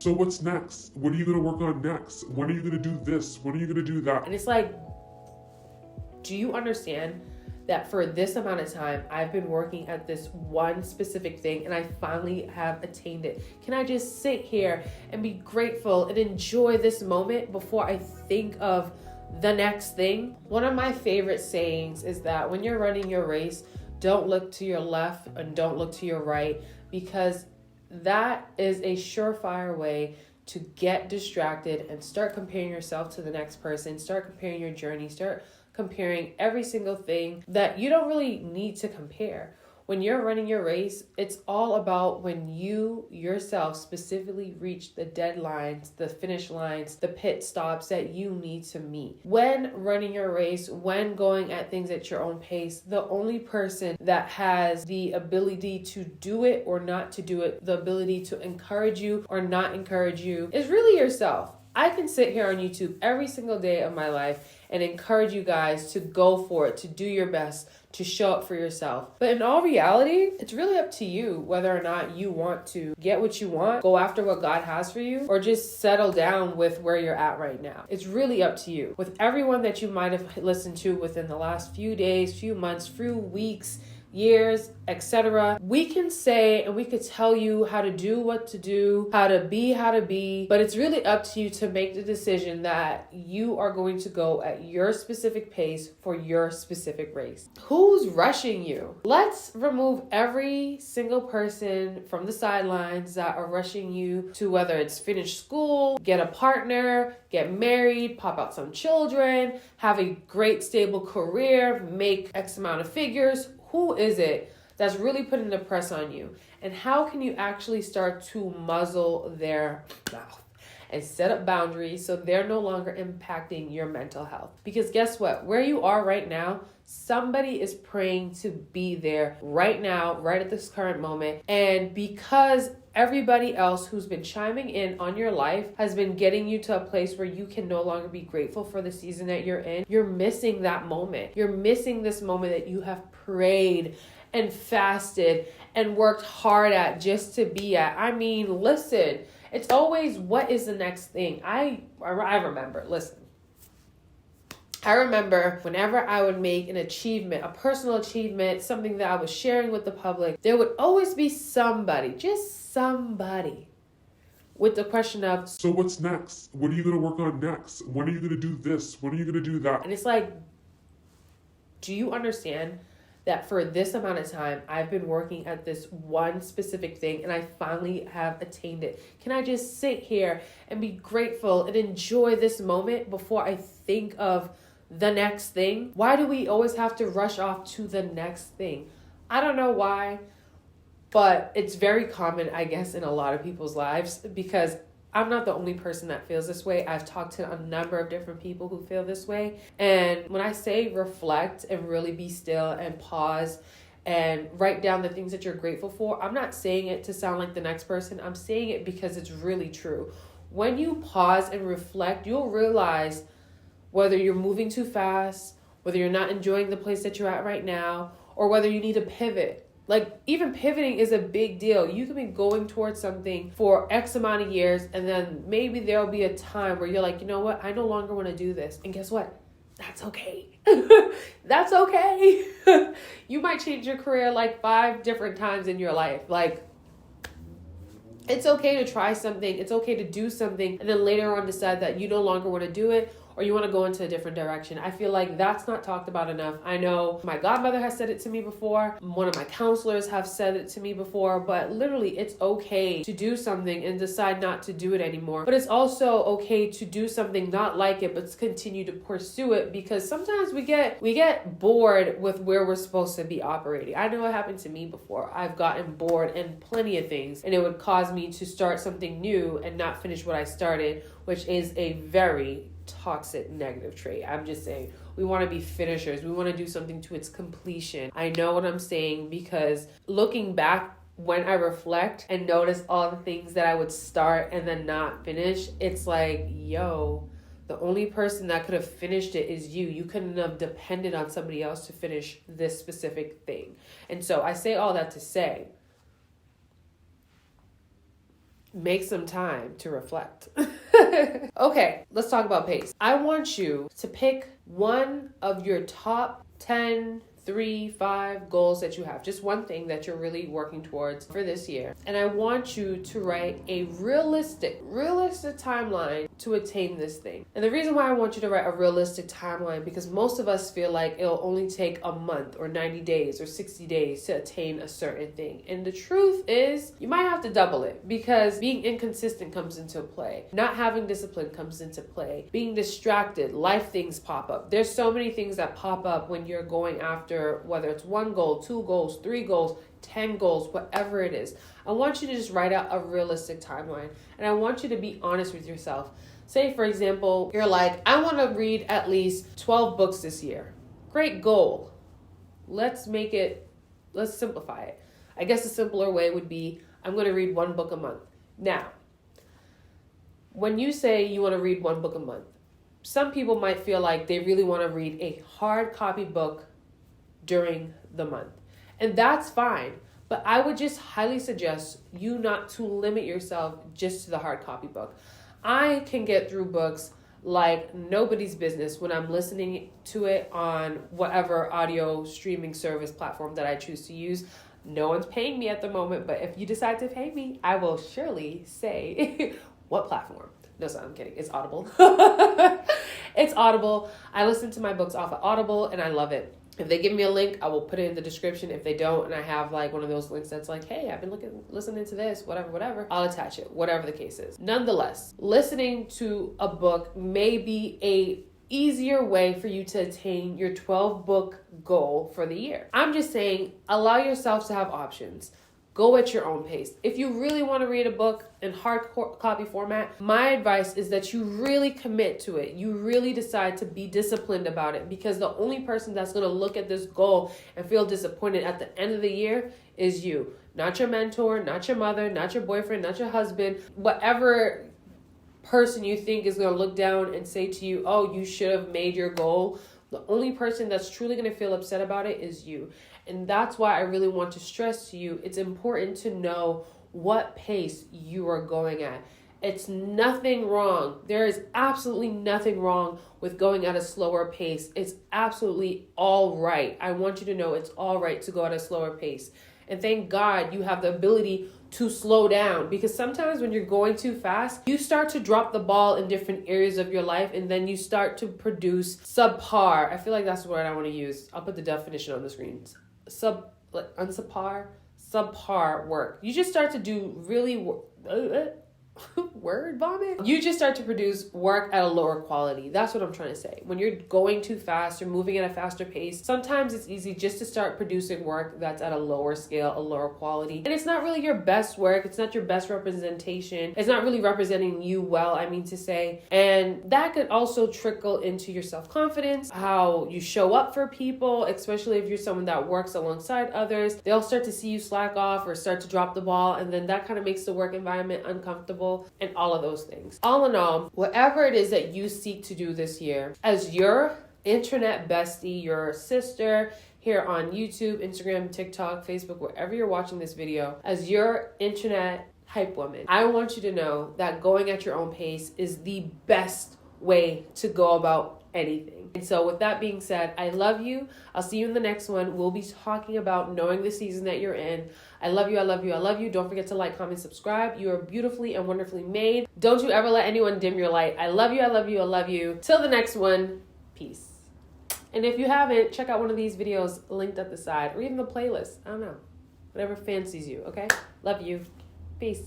So what's next? What are you going to work on next? When are you going to do this? When are you going to do that? And it's like, do you understand that for this amount of time, I've been working at this one specific thing and I finally have attained it? Can I just sit here and be grateful and enjoy this moment before I think of the next thing? One of my favorite sayings is that when you're running your race, don't look to your left and don't look to your right, because that is a surefire way to get distracted and start comparing yourself to the next person, start comparing your journey, start comparing every single thing that you don't really need to compare. When you're running your race, it's all about when you yourself specifically reach the deadlines, the finish lines, the pit stops that you need to meet. When running your race, when going at things at your own pace, the only person that has the ability to do it or not to do it, the ability to encourage you or not encourage you, is really yourself. I can sit here on YouTube every single day of my life and encourage you guys to go for it, to do your best, to show up for yourself. But in all reality, it's really up to you whether or not you want to get what you want, go after what God has for you, or just settle down with where you're at right now. It's really up to you. With everyone that you might have listened to within the last few days, few months, few weeks, years, etc., we can say and we could tell you how to do what to do, how to be, but it's really up to you to make the decision that you are going to go at your specific pace for your specific race. Who's rushing you? Let's remove every single person from the sidelines that are rushing you to, whether it's finish school, get a partner, get married, pop out some children, have a great stable career, make X amount of figures. Who is it that's really putting the press on you? And how can you actually start to muzzle their mouth and set up boundaries so they're no longer impacting your mental health? Because guess what? Where you are right now, somebody is praying to be there right now, right at this current moment. And because everybody else who's been chiming in on your life has been getting you to a place where you can no longer be grateful for the season that you're in, you're missing that moment. You're missing this moment that you have prayed and fasted and worked hard at just to be at. I mean, listen, it's always, what is the next thing? I remember, listen. I remember whenever I would make an achievement, a personal achievement, something that I was sharing with the public, there would always be somebody, just somebody, with the question of, so what's next? What are you going to work on next? When are you going to do this? When are you going to do that? And it's like, do you understand that for this amount of time, I've been working at this one specific thing and I finally have attained it? Can I just sit here and be grateful and enjoy this moment before I think of the next thing? Why do we always have to rush off to the next thing? I don't know why, but it's very common, I guess, in a lot of people's lives, because I'm not the only person that feels this way. I've talked to a number of different people who feel this way. And when I say reflect and really be still and pause and write down the things that you're grateful for, I'm not saying it to sound like the next person. I'm saying it because it's really true. When you pause and reflect, you'll realize whether you're moving too fast, whether you're not enjoying the place that you're at right now, or whether you need to pivot. Like, even pivoting is a big deal. You can be going towards something for X amount of years, and then maybe there'll be a time where you're like, you know what? I no longer want to do this. And guess what? That's okay. That's okay. You might change your career like 5 different times in your life. Like, it's okay to try something. It's okay to do something, and then later on decide that you no longer want to do it, or you want to go into a different direction. I feel like that's not talked about enough. I know my godmother has said it to me before. One of my counselors have said it to me before, but literally it's okay to do something and decide not to do it anymore. But it's also okay to do something not like it, but continue to pursue it, because sometimes we get bored with where we're supposed to be operating. I know it happened to me before. I've gotten bored in plenty of things, and it would cause me to start something new and not finish what I started, which is a very toxic negative trait. I'm just saying, we want to be finishers. We want to do something to its completion. I know what I'm saying, because looking back, when I reflect and notice all the things that I would start and then not finish, it's like, yo, the only person that could have finished it is you. You couldn't have depended on somebody else to finish this specific thing. And so I say all that to say, make some time to reflect. Okay, let's talk about pace. I want you to pick one of your top 10, 3, 5 goals that you have. Just one thing that you're really working towards for this year. And I want you to write a realistic timeline to attain this thing. And the reason why I want you to write a realistic timeline, because most of us feel like it'll only take a month or 90 days or 60 days to attain a certain thing. And the truth is, you might have to double it, because being inconsistent comes into play. Not having discipline comes into play. Being distracted, life things pop up. There's so many things that pop up when you're going after, whether it's 1 goal, 2 goals, 3 goals, 10 goals, whatever it is. I want you to just write out a realistic timeline. And I want you to be honest with yourself. Say, for example, you're like, I want to read at least 12 books this year. Great goal. Let's simplify it. I guess a simpler way would be, I'm going to read 1 book a month. Now, when you say you want to read 1 book a month, some people might feel like they really want to read a hard copy book during the month. And that's fine. But I would just highly suggest you not to limit yourself just to the hard copy book. I can get through books like nobody's business when I'm listening to it on whatever audio streaming service platform that I choose to use. No one's paying me at the moment, but if you decide to pay me, I will surely say what platform. No, sorry, I'm kidding. It's Audible. It's Audible. I listen to my books off of Audible and I love it. If they give me a link, I will put it in the description. If they don't, and I have like one of those links that's like, hey, I've been listening to this, whatever, I'll attach it, whatever the case is. Nonetheless, listening to a book may be a easier way for you to attain your 12 book goal for the year. I'm just saying, allow yourself to have options. Go at your own pace. If you really want to read a book in hard copy format, my advice is that you really commit to it. You really decide to be disciplined about it, because the only person that's going to look at this goal and feel disappointed at the end of the year is you. Not your mentor, not your mother, not your boyfriend, not your husband, whatever person you think is going to look down and say to you, oh, you should have made your goal. The only person that's truly going to feel upset about it is you. And that's why I really want to stress to you, it's important to know what pace you are going at. It's nothing wrong. There is absolutely nothing wrong with going at a slower pace. It's absolutely all right. I want you to know it's all right to go at a slower pace. And thank God you have the ability to slow down, because sometimes when you're going too fast, you start to drop the ball in different areas of your life, and then you start to produce subpar. I feel like that's the word I want to use. I'll put the definition on the screen. Subpar work. You just start to do really word vomit. You just start to produce work at a lower quality. That's what I'm trying to say. When you're going too fast, you're moving at a faster pace, sometimes it's easy just to start producing work that's at a lower scale, a lower quality. And it's not really your best work. It's not your best representation. It's not really representing you well, I mean to say. And that could also trickle into your self-confidence, how you show up for people, especially if you're someone that works alongside others. They'll start to see you slack off or start to drop the ball, and then that kind of makes the work environment uncomfortable. And all of those things. All in all, whatever it is that you seek to do this year, as your internet bestie, your sister here on YouTube, Instagram, TikTok, Facebook, wherever you're watching this video, as your internet hype woman, I want you to know that going at your own pace is the best way to go about anything. And so with that being said, I love you. I'll see you in the next one. We'll be talking about knowing the season that you're in. I love you. I love you. I love you. Don't forget to like, comment, subscribe. You are beautifully and wonderfully made. Don't you ever let anyone dim your light. I love you. I love you. I love you. Till the next one. Peace. And if you haven't, check out one of these videos linked at the side, or even the playlist. I don't know. Whatever fancies you. Okay? Love you. Peace.